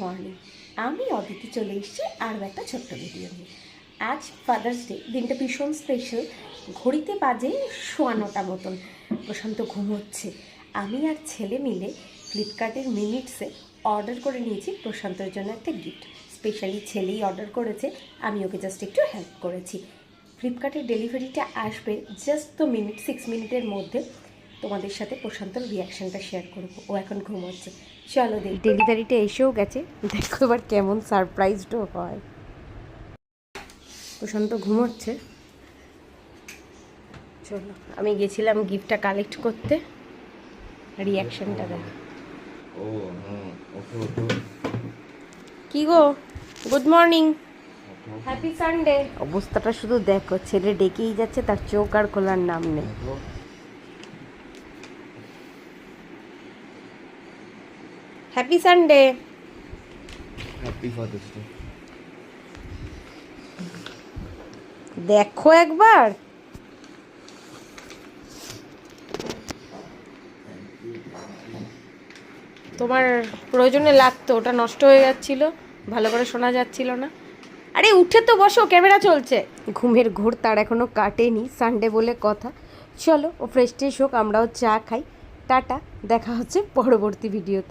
Morning, আমি অদিতি চলে এসেছি আরও একটা ছোট্ট ভিডিও নিয়ে। আজ ফাদার্স ডে, দিনটা ভীষণ স্পেশাল। ঘড়িতে বাজে 9:15 মতন, প্রশান্ত ঘুমোচ্ছে। আমি আর ছেলে মিলে ফ্লিপকার্টের মিনিটসে অর্ডার করে নিয়েছি প্রশান্তর জন্য একটা গিফট। স্পেশালি ছেলেই অর্ডার করেছে, আমি ওকে জাস্ট একটু হেল্প করেছি। ফ্লিপকার্টের ডেলিভারিটা আসবে জাস্ট 6 মিনিটের মধ্যে। তোমাদের সাথে প্রশান্তর রিয়াকশানটা শেয়ার করবো। ও এখন ঘুমোচ্ছে, চলো দেখ। ডেলিভারিটা এসেও গেছে, দেখো এবার কেমন সারপ্রাইজডও হয়। প্রশান্ত ঘুমোচ্ছে, চলো। আমি গেছিলাম গিফটটা কালেক্ট করতে, রিয়াকশানটা দেখ। কি গো, গুড মর্নিং, হ্যাপি সানডে। অবস্থাটা শুধু দেখো, ছেলে ডেকেই যাচ্ছে, তার চোখ আর খোলার নাম নেই। Happy Sunday, happy father's day. দেখো একবার। তোমার প্রয়োজনে লাগতো, ওটা নষ্ট হয়ে যাচ্ছিল, ভালো করে শোনা যাচ্ছিল না। আরে উঠে তো বসো, ক্যামেরা চলছে। ঘুমের ঘোর তার এখনো কাটেনি, সানডে বলে কথা। চলো ও ফ্রেশ ট্রেশ হোক, আমরাও চা খাই। টাটা, দেখা হচ্ছে পরবর্তী ভিডিওতে।